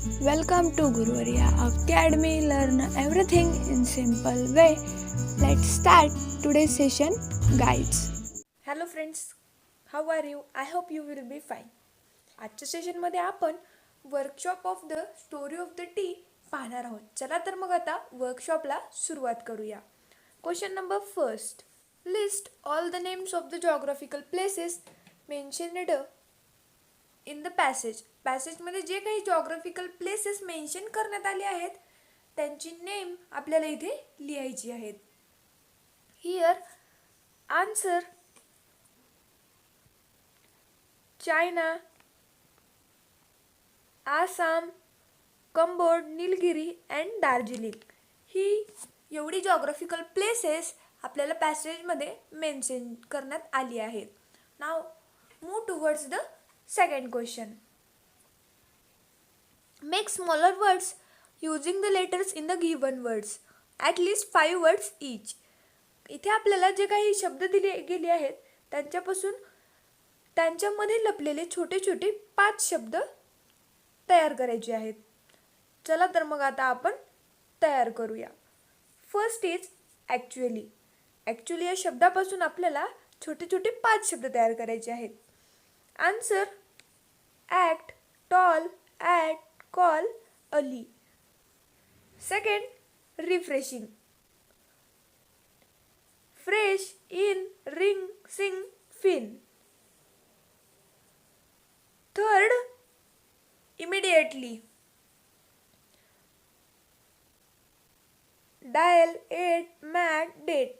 Welcome to Guruvarya Academy. Learn everything in simple way. Let's start today's session. Guides. Hello friends, how are you? I hope you will be fine. आजच्या सेशनमध्ये आपण workshop of the story of the tea पाहणार आहोत. चला तर मग आता वर्कशॉपला सुरुवात करूया. Question number first. List all the names of the geographical places mentioned in the passage. पॅसेजमध्ये जे काही जॉग्राफिकल प्लेसेस मेन्शन करण्यात आले आहेत त्यांची नेम आपल्याला इथे लिहायची आहेत. Here answer China, Assam, Cambodia, Nilgiri and Darjeeling ही एवढी जॉग्राफिकल प्लेसेस आपल्याला पॅसेजमध्ये मेन्शन करण्यात आली आहेत. Now move towards the second question. Make smaller words using the letters in the given words at least 5 words each. इथे आपल्याला जे काही शब्द दिले गेले आहेत त्यांच्यापासून त्यांच्यामध्ये लपलेले छोटे छोटे 5 शब्द तयार करायचे आहेत. चला तर मग आता आपण तयार करूया. First is actually. ॲक्च्युअली या शब्दापासून आपल्याला छोटे छोटे 5 शब्द तयार करायचे आहेत. Answer act, tall, at, call, ally. Second refreshing. Fresh, in, ring, sing, fin. Third immediately. Dial, aid, mad, date.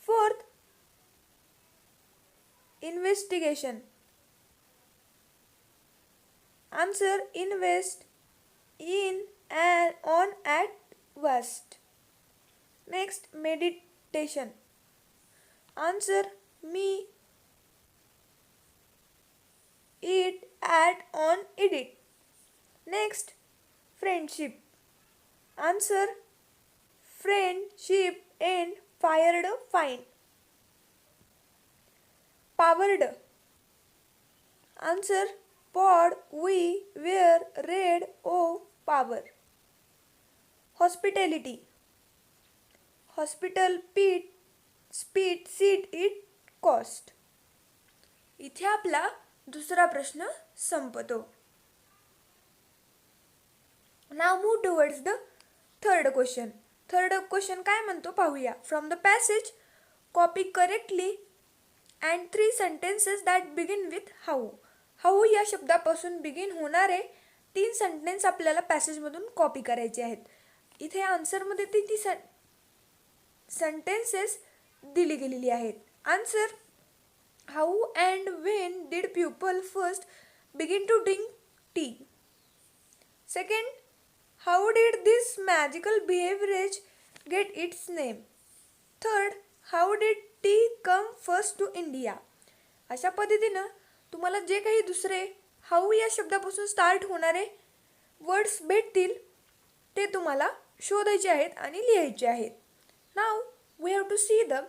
Fourth investigation. Answer invest, in, and, on, at, vast. Next meditation. Answer me, eat, at, on, edit. Next friendship. Answer friendship, end, fired, fine. Powered. Answer pod, we, where, red, o, power. Hospitality. Hospital, pit, speed, seat, it, cost. इथे आपला दुसरा प्रश्न संपतो. Now move towards the third question. Third question काय म्हणतो पाहूया. From the passage copy correctly and 3 sentences that begin with how. How या शब्दापासून बिगिन होणारे 3 सेंटेन्स आपल्याला पॅसेजमधून कॉपी करायचे आहेत. इथे आन्सरमध्ये ती सेंटेन्सेस दिली गेलेली आहेत. Answer how and when did people first begin to drink tea? Second, how did this magical beverage get its name? Third, how did tea come first to India? अशा पद्धतीनं तुम्हाला जे काही दुसरे हाऊ या शब्दापासून स्टार्ट होणारे वर्ड्स भेटतील ते तुम्हाला शोधायचे आहेत आणि लिहायचे आहेत. Now we have to see the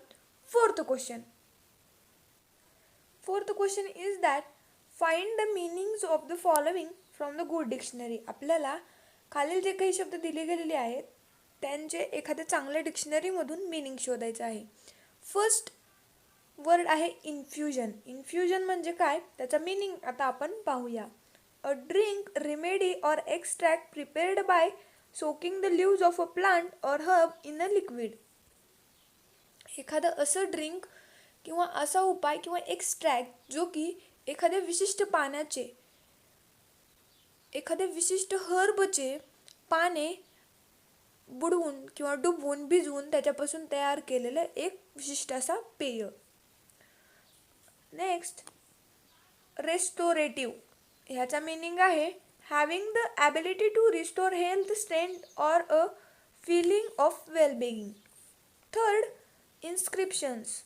fourth question. Fourth question is that find the meanings of the following from the good dictionary. आपल्याला खालील जे काही शब्द दिले गेलेले आहेत त्यांचे एखाद्या चांगल्या डिक्शनरीमधून मिनिंग शोधायचं आहे. फर्स्ट वर्ड आहे इन्फ्युजन. इन्फ्युजन म्हणजे काय त्याचा मिनिंग आता आपण पाहूया. A drink, remedy or extract prepared by soaking the leaves of a plant or herb in a liquid. एखादं असं ड्रिंक किंवा असा उपाय किंवा एक्स्ट्रॅक्ट जो की एखाद्या विशिष्ट पाण्याचे, एखाद्या विशिष्ट हर्बचे पाने बुडवून किंवा डुबवून भिजवून त्याच्यापासून तयार केलेलं एक विशिष्ट असा पेय. Next restorative. ह्याचा मीनिंग आहे having the ability to restore health, strength और a feeling of wellbeing. Third inscriptions.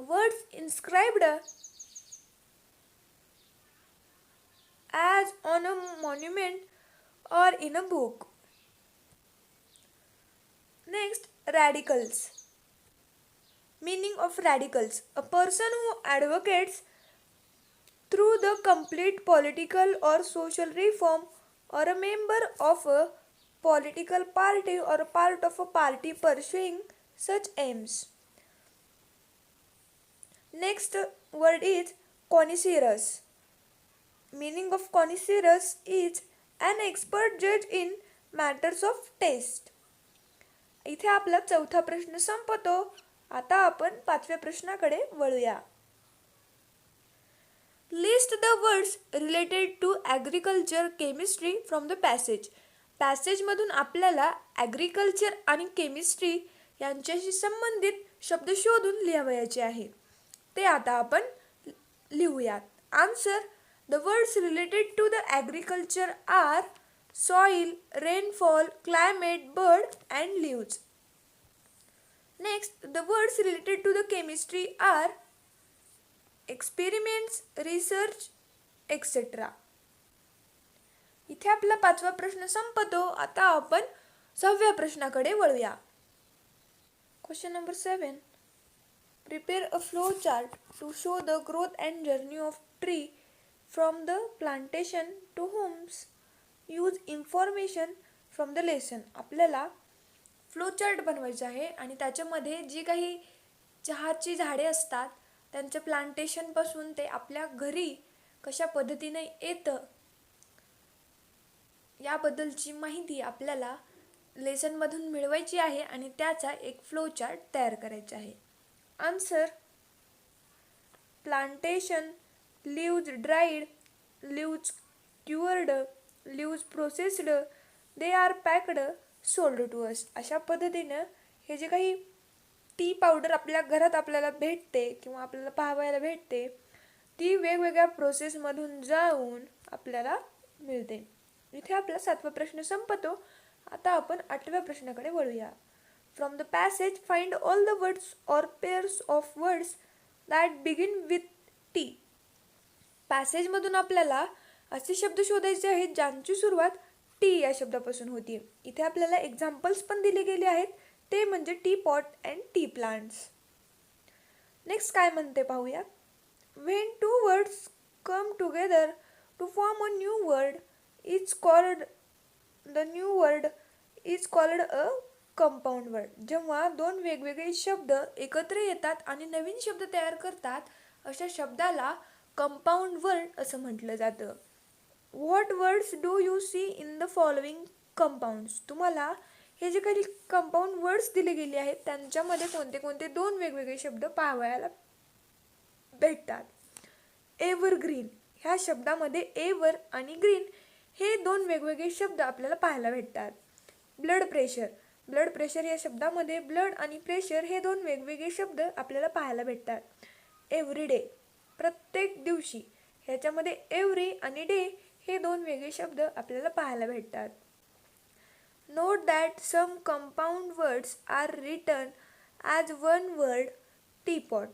Words inscribed as on a monument or in a book. Next, radicals. Meaning of radicals. A person who advocates through the complete political or social reform or a member of a political party or a part of a party pursuing such aims. Next word is connoisseurs. Meaning of connoisseurs is an expert judge in matters of taste. इथे आपला चौथा प्रश्न संपतो. आता आपण पाचव्या प्रश्नाकडे वळूया. List the words related to agriculture chemistry from the passage. पॅसेजमधून आपल्याला ॲग्रिकल्चर आणि केमिस्ट्री यांच्याशी संबंधित शब्द शोधून लिहावयाचे आहे. ते आता आपण लिहूयात. Answer. The words related to the agriculture are soil, rainfall, climate, bird and leaves. Next, the words related to the chemistry are experiments, research, etc. इथे आपला पाचवा प्रश्न संपतो. आता आपण सहाव्या प्रश्नाकडे वळूया. Question number 7. Prepare a flow chart to show the growth and journey of tree from the plantation to homes. Use information from the lesson. आपल्याला फ्लो चार्ट बनवायचा आहे आणि त्याच्यामध्ये जी काही चहाची झाडे असतात त्यांच्या प्लांटेशनपासून ते आपल्या घरी कशा पद्धतीने येतं याबद्दलची माहिती आपल्याला लेसनमधून मिळवायची आहे आणि त्याचा एक फ्लो चार्ट तयार करायचा आहे. Answer. Plantation, leaves dried, leaves cured, leaves processed, they are packed, sold to us. अशा पद्धतीनं हे जे काही टी पावडर आपल्या घरात आपल्याला भेटते किंवा आपल्याला पाहायला भेटते ती वेगवेगळ्या प्रोसेसमधून जाऊन आपल्याला मिळते. इथे आपला सातवा प्रश्न संपतो. आता आपण आठव्या प्रश्नाकडे वळूया. From the passage find all the words or pairs of words that begin with T. पॅसेजमधून आपल्याला असे शब्द शोधायचे आहेत ज्यांची सुरुवात टी या शब्दापासून होती. इथे आपल्याला एक्झाम्पल्स पण दिले गेले आहेत. ते म्हणजे tea pot and tea plants. Next काय म्हणते पाहूया. When two words come together to form a new word is called a compound word. जेव्हा दोन वेगवेगळे शब्द एकत्र येतात आणि नवीन शब्द तयार करतात अशा शब्दाला कंपाऊंड वर्ड असं म्हटलं जातं. What words do you see in the following compounds. तुम्हाला हे जे काही कंपाऊंड वर्ड्स दिले गेले आहेत त्यांच्यामध्ये कोणते कोणते दोन वेगवेगळे शब्द पाहायला भेटतात. एव्हरग्रीन ह्या शब्दामध्ये एव्हर आणि ग्रीन हे दोन वेगवेगळे शब्द आपल्याला पाहायला भेटतात. ब्लड प्रेशर या शब्दामध्ये ब्लड आणि प्रेशर हे दोन वेगवेगळे शब्द आपल्याला पाहायला भेटतात. एव्हरीडे प्रत्येक दिवशी ह्याच्यामध्ये एव्हरी आणि डे हे दोन वेगळे शब्द आपल्याला पाहायला भेटतात. Note that some compound words are written as one word teapot.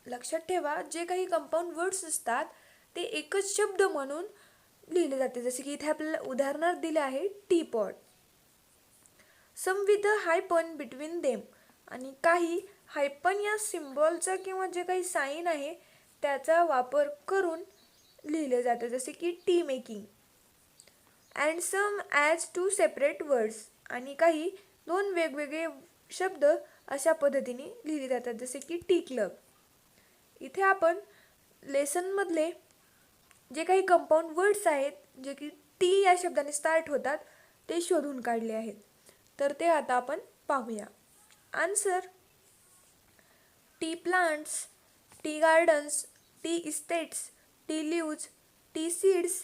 लक्षात ठेवा जे काही कंपाऊंड वर्ड्स असतात ते एकच शब्द म्हणून लिहिले जाते. जसे की इथे आपल्याला उदाहरणार्थ दिले आहे teapot. Some with a hyphen between them आणि काही हायपन या सिम्बॉलचा किंवा जे काही साईन आहे त्याचा वापर करून लिहिले जाते. जसे की tea making. And some as two separate words आणि काही दोन वेगवेगळे शब्द अशा पद्धतीने लिहिले जातात. जसे की टी क्लब. इथे आपण लेसनमधले जे काही कंपाऊंड वर्ड्स आहेत जे की टी या शब्दाने स्टार्ट होतात ते शोधून काढले आहेत. तर ते आता आपण पाहूया. Answer. Tea plants, tea gardens, tea estates, tea leaves, tea seeds,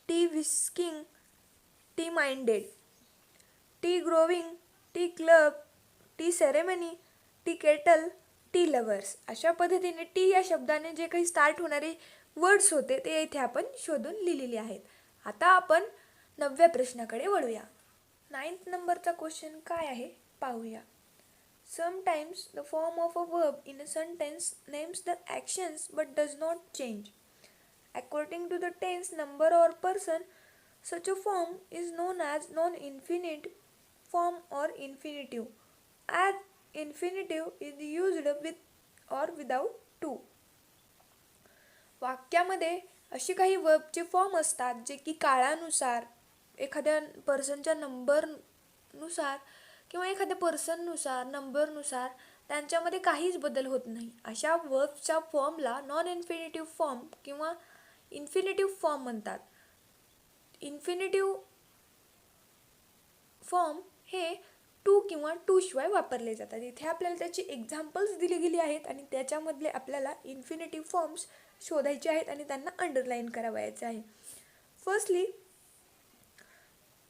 tea whisking, tea minded, tea growing, tea club, tea ceremony, tea kettle, tea lovers. अशा पद्धतीने टी या शब्दाने जे काही स्टार्ट होणारे वर्ड्स होते ते इथे आपण शोधून लिहिलेले आहेत. आता आपण 9व्या प्रश्नाकडे वळूया. 9th नंबरचा क्वेश्चन काय आहे पाहूया. Sometimes the form of a verb in a sentence names the actions but does not change. According to the tense, number or person, such a form is known as non-infinite form or infinitive. As infinitive is used with or without to. वाक्यामध्ये अशी काही वर्बचे form असतात जे की काळानुसार, एखाद्या पर्सनच्या नंबरनुसार किंवा एखाद्या पर्सननुसार, नंबरनुसार त्यांच्यामध्ये काहीच बदल होत नाही. अशा वर्बच्या फॉर्मला नॉन इन्फिनिटिव्ह फॉर्म किंवा इन्फिनिटिव्ह फॉर्म म्हणतात. इन्फिनिटिव्ह फॉर्म हे टू किंवा टू शिवाय वापरले जातात. इथे आपल्याला त्याची एक्झाम्पल्स दिली गेली आहेत आणि त्याच्यामधले आपल्याला इन्फिनिटिव्ह फॉर्म्स शोधायचे आहेत आणि त्यांना अंडरलाईन करावायचे आहे. Firstly,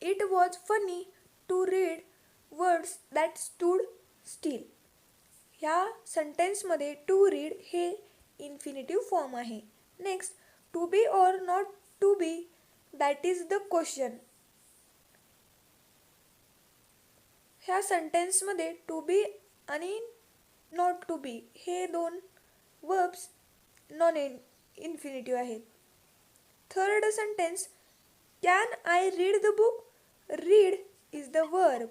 it was funny to read words that stood still. ह्या सेंटेन्समध्ये टू रीड हे इन्फिनिटिव्ह फॉर्म आहे. Next, to be or not to be, that is the question. ह्या सेंटेन्समध्ये टू बी आणि नॉट टू बी हे दोन वर्ब्स नॉन इन्फिनिटिव्ह आहेत. Third sentence, can I read the book, read is the verb.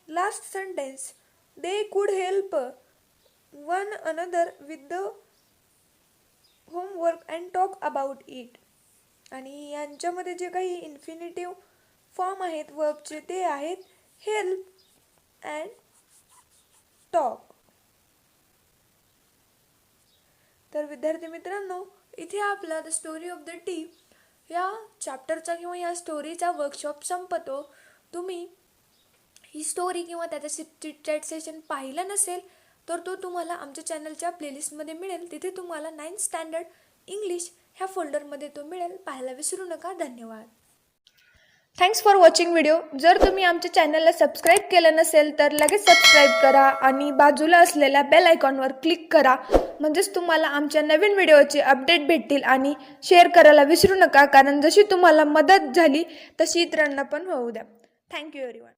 Last sentence, they could help one another with the homework and talk about it. आणि यांच्यामध्ये जे काही infinitive form आहेत वर्बचे ते आहेत हेल्प अँड टॉक. तर विद्यार्थी मित्रांनो, इथे आपला the story of the T या चॅप्टरचा किंवा या स्टोरीचा वर्कशॉप संपतो. तुम्ही ही स्टोरी किंवा त्याचा चिटचॅट सेशन पाहिलं नसेल तर तो तुम्हाला आमच्या चॅनलच्या प्लेलिस्टमध्ये मिळेल. तिथे तुम्हाला 9th स्टँडर्ड इंग्लिश ह्या फोल्डरमध्ये तो मिळेल. पाहायला विसरू नका. धन्यवाद. Thanks for watching video. जर तुम्ही आमच्या चॅनलला सबस्क्राईब केलं नसेल तर लगेच सबस्क्राईब करा आणि बाजूला असलेल्या बेल आयकॉनवर क्लिक करा. म्हणजेच तुम्हाला आमच्या नवीन व्हिडिओचे अपडेट भेटतील. आणि शेअर करायला विसरू नका, कारण जशी तुम्हाला मदत झाली तशी इतरांना पण होऊ द्या. Thank you everyone.